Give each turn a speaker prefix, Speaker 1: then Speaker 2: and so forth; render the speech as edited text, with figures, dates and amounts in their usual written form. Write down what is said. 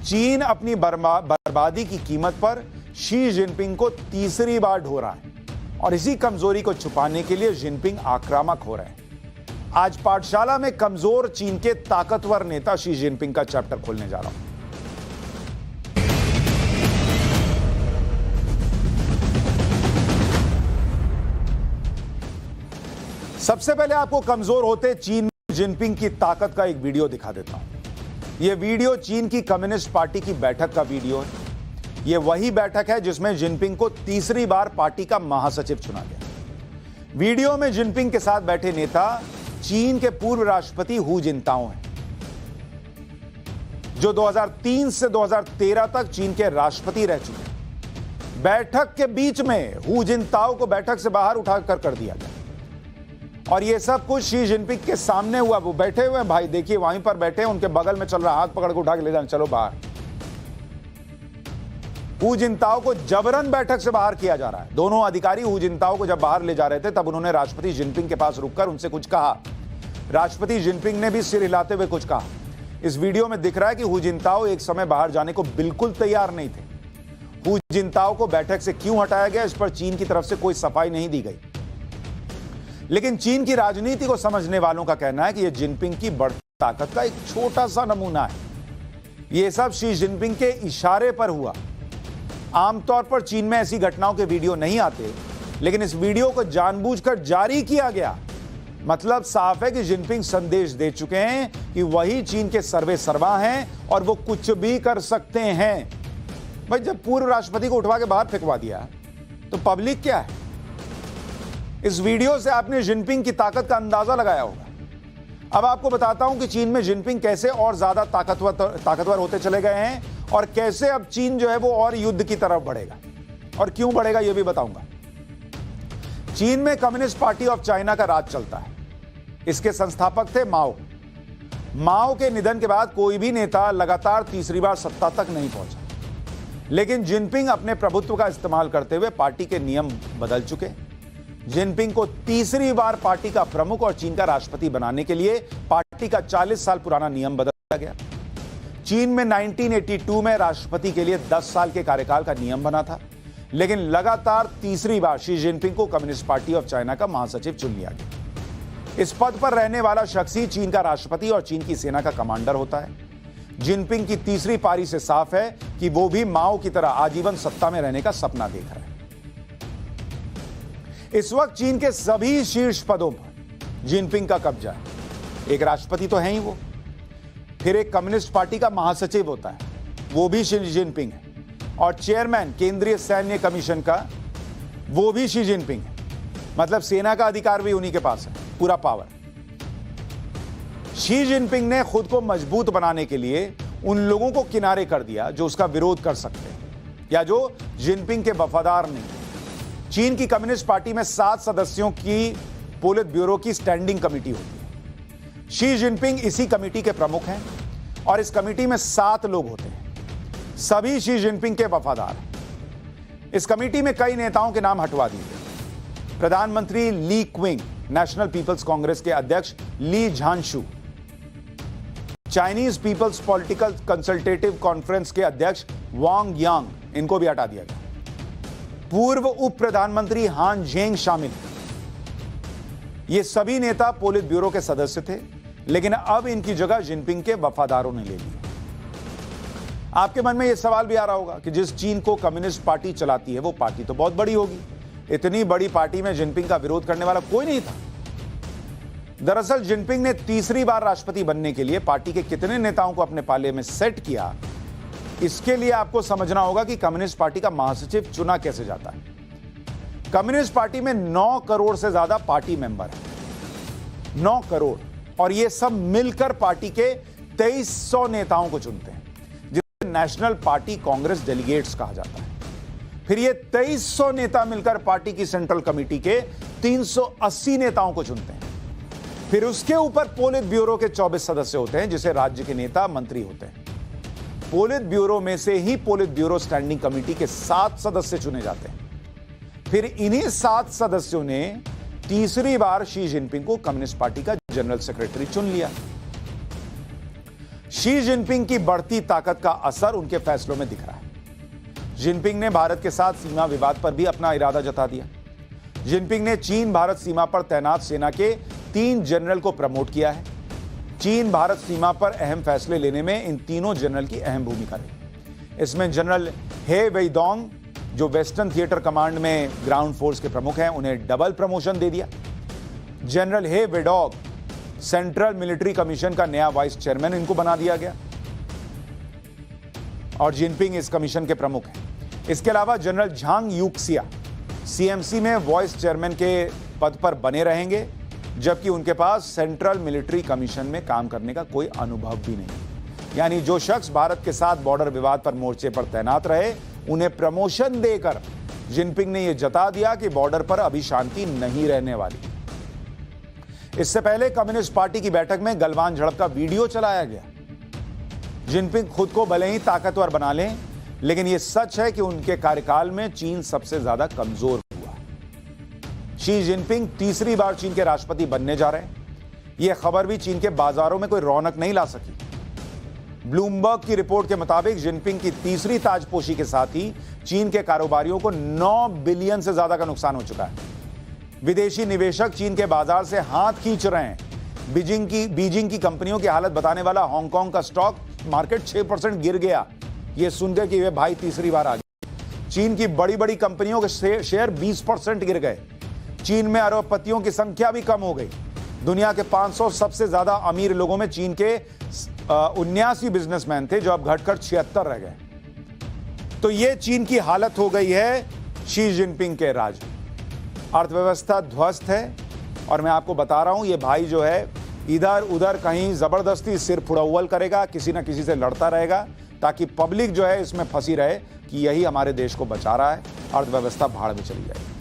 Speaker 1: चीन अपनी बर्बादी की कीमत पर शी जिनपिंग को तीसरी बार ढो रहा है और इसी कमजोरी को छुपाने के लिए जिनपिंग आक्रामक हो रहे हैं। आज पाठशाला में कमजोर चीन के ताकतवर नेता शी जिनपिंग का चैप्टर खोलने जा रहा हूं। सबसे पहले आपको कमजोर होते चीन में जिनपिंग की ताकत का एक वीडियो दिखा देता हूं। यह वीडियो चीन की कम्युनिस्ट पार्टी की बैठक का वीडियो है। यह वही बैठक है जिसमें जिनपिंग को तीसरी बार पार्टी का महासचिव चुना गया। वीडियो में जिनपिंग के साथ बैठे नेता चीन के पूर्व राष्ट्रपति हू जिनताओ हैं, जो 2003 से 2013 तक चीन के राष्ट्रपति रह चुके हैं। बैठक के बीच में हू जिनताओ को बैठक से बाहर उठाकर कर दिया गया और यह सब कुछ शी जिनपिंग के सामने हुआ। वो बैठे हुए हैं, भाई देखिए वहीं पर बैठे हैं, उनके बगल में चल रहा, हाथ पकड़ के उठा के ले जाना, चलो बाहर। हू जिनताओ को जबरन बैठक से बाहर किया जा रहा है। दोनों अधिकारी हू जिनताओ को जब बाहर ले जा रहे थे तब उन्होंने राष्ट्रपति जिनपिंग के पास रुककर उनसे कुछ कहा। राष्ट्रपति जिनपिंग ने भी सिर हिलाते हुए कुछ कहा। इस वीडियो में दिख रहा है कि हू जिनताओ एक समय बाहर जाने को बिल्कुल तैयार नहीं थे। हू जिनताओ को बैठक से क्यों हटाया गया, इस पर चीन की तरफ से कोई सफाई नहीं दी गई। लेकिन चीन की राजनीति को समझने वालों का कहना है कि यह जिनपिंग की बढ़ती ताकत का एक छोटा सा नमूना है। यह सब शी जिनपिंग के इशारे पर हुआ। आमतौर पर चीन में ऐसी घटनाओं के वीडियो नहीं आते, लेकिन इस वीडियो को जानबूझकर जारी किया गया। मतलब साफ है कि जिनपिंग संदेश दे चुके हैं कि वही चीन के सर्वे सर्वा हैं और वो कुछ भी कर सकते हैं। भाई जब पूर्व राष्ट्रपति को उठवा के बाहर फेंकवा दिया तो पब्लिक क्या है? इस वीडियो से आपने जिनपिंग की ताकत का अंदाजा लगाया होगा। अब आपको बताता हूं कि चीन में जिनपिंग कैसे और ज्यादा ताकतवर होते चले गए हैं और कैसे अब चीन जो है वो और युद्ध की तरफ बढ़ेगा और क्यों बढ़ेगा यह भी बताऊंगा। चीन में कम्युनिस्ट पार्टी ऑफ चाइना का राज चलता है। इसके संस्थापक थे माओ। माओ के निधन के बाद कोई भी नेता लगातार तीसरी बार सत्ता तक नहीं पहुंचा, लेकिन जिनपिंग अपने प्रभुत्व का इस्तेमाल करते हुए पार्टी के नियम बदल चुके। जिनपिंग को तीसरी बार पार्टी का प्रमुख और चीन का राष्ट्रपति बनाने के लिए पार्टी का 40 साल पुराना नियम बदला गया। चीन में 1982 में राष्ट्रपति के लिए 10 साल के कार्यकाल का नियम बना था, लेकिन लगातार तीसरी बार शी जिनपिंग को कम्युनिस्ट पार्टी ऑफ चाइना का महासचिव चुन लिया गया। इस पद पर रहने वाला शख्स ही चीन का राष्ट्रपति और चीन की सेना का कमांडर होता है। जिनपिंग की तीसरी पारी से साफ है कि वो भी माओ की तरह आजीवन सत्ता में रहने का सपना देख रहे हैं। इस वक्त चीन के सभी शीर्ष पदों पर जिनपिंग का कब्जा है। एक राष्ट्रपति तो है ही वो, फिर एक कम्युनिस्ट पार्टी का महासचिव होता है, वो भी शी जिनपिंग है, और चेयरमैन केंद्रीय सैन्य कमीशन का वो भी शी जिनपिंग है। मतलब सेना का अधिकार भी उन्हीं के पास है, पूरा पावर। शी जिनपिंग ने खुद को मजबूत बनाने के लिए उन लोगों को किनारे कर दिया जो उसका विरोध कर सकते हैं या जो जिनपिंग के वफादार नहीं। चीन की कम्युनिस्ट पार्टी में 7 सदस्यों की पोलित ब्यूरो की स्टैंडिंग कमेटी होती है। शी जिनपिंग इसी कमेटी के प्रमुख हैं और इस कमेटी में 7 लोग होते हैं। सभी शी जिनपिंग के वफादार हैं। इस कमेटी में कई नेताओं के नाम हटवा दिए गए। प्रधानमंत्री Li Qiang, National People's Congress के अध्यक्ष Li Zhanshu, Chinese People's Political Consultative Conference के अध्यक्ष वांग यांग, इनको भी हटा दिया गया। पूर्व उप प्रधानमंत्री हान जेंग शामिल। ये सभी नेता पोलित ब्यूरो के सदस्य थे, लेकिन अब इनकी जगह जिनपिंग के वफादारों ने ले ली। आपके मन में यह सवाल भी आ रहा होगा कि जिस चीन को कम्युनिस्ट पार्टी चलाती है वो पार्टी तो बहुत बड़ी होगी। इतनी बड़ी पार्टी में जिनपिंग का विरोध करने वाला कोई नहीं था। दरअसल जिनपिंग ने तीसरी बार राष्ट्रपति बनने के लिए पार्टी के कितने नेताओं को अपने पाले में सेट किया, इसके लिए आपको समझना होगा कि कम्युनिस्ट पार्टी का महासचिव चुना कैसे जाता है। कम्युनिस्ट पार्टी में 9 करोड़ से ज्यादा पार्टी मेंबर हैं। 9 करोड़, और ये सब मिलकर पार्टी के 2300 नेताओं को चुनते हैं, जिसे नेशनल पार्टी कांग्रेस डेलीगेट्स कहा जाता है। फिर ये 2300 नेता मिलकर पार्टी की सेंट्रल कमेटी के 380 नेताओं को चुनते हैं। फिर उसके ऊपर पोलित ब्यूरो के 24 सदस्य होते हैं, जिसे राज्य के नेता मंत्री होते हैं। पोलित ब्यूरो में से ही पोलित ब्यूरो स्टैंडिंग कमेटी के 7 सदस्य चुने जाते हैं। फिर इन्हीं 7 सदस्यों ने तीसरी बार शी जिनपिंग को कम्युनिस्ट पार्टी का जनरल सेक्रेटरी चुन लिया। शी जिनपिंग की बढ़ती ताकत का असर उनके फैसलों में दिख रहा है। जिनपिंग ने भारत के साथ सीमा विवाद पर भी अपना इरादा जता दिया। जिनपिंग ने चीन भारत सीमा पर तैनात सेना के 3 जनरल को प्रमोट किया है। चीन भारत सीमा पर अहम फैसले लेने में इन तीनों जनरल की अहम भूमिका रही। इसमें जनरल हे वेइडोंग, जो वेस्टर्न थिएटर कमांड में ग्राउंड फोर्स के प्रमुख हैं, उन्हें डबल प्रमोशन दे दिया। जनरल हे वेइडोंग सेंट्रल मिलिट्री कमीशन का नया वाइस चेयरमैन इनको बना दिया गया और जिनपिंग इस कमीशन के प्रमुख हैं। इसके अलावा जनरल झांग यूक्सिया सीएमसी में वाइस चेयरमैन के पद पर बने रहेंगे, जबकि उनके पास सेंट्रल मिलिट्री कमीशन में काम करने का कोई अनुभव भी नहीं। यानी जो शख्स भारत के साथ बॉर्डर विवाद पर मोर्चे पर तैनात रहे, उन्हें प्रमोशन देकर जिनपिंग ने यह जता दिया कि बॉर्डर पर अभी शांति नहीं रहने वाली। इससे पहले कम्युनिस्ट पार्टी की बैठक में गलवान झड़प का वीडियो चलाया गया। जिनपिंग खुद को भले ही ताकतवर बना लें, लेकिन यह सच है कि उनके कार्यकाल में चीन सबसे ज्यादा कमजोर हुआ। शी जिनपिंग तीसरी बार चीन के राष्ट्रपति बनने जा रहे हैं। यह खबर भी चीन के बाजारों में कोई रौनक नहीं ला सकी। ब्लूमबर्ग की रिपोर्ट के मुताबिक जिनपिंग की तीसरी ताजपोशी के साथ ही चीन के कारोबारियों को 9 बिलियन से ज्यादा का नुकसान हो चुका है। विदेशी निवेशक चीन के बाजार से हाथ खींच रहे हैं। बीजिंग की कंपनियों की हालत बताने वाला हांगकांग का स्टॉक मार्केट 6% गिर गया। यह सुनकर कि वे भाई तीसरी बार आ गए। चीन की बड़ी बड़ी कंपनियों के शेयर 20% गिर गए। चीन में अरबपतियों की संख्या भी कम हो गई। दुनिया के 500 सबसे ज्यादा अमीर लोगों में चीन के 79 बिजनेसमैन थे, जो अब घटकर 76 रह गए। तो यह चीन की हालत हो गई है शी जिनपिंग के राज। अर्थव्यवस्था ध्वस्त है और मैं आपको बता रहा हूं, ये भाई जो है इधर उधर कहीं जबरदस्ती सिर फुड़ौल करेगा, किसी ना किसी से लड़ता रहेगा, ताकि पब्लिक जो है इसमें फंसी रहे कि यही हमारे देश को बचा रहा है, अर्थव्यवस्था भाड़ में चली जाए।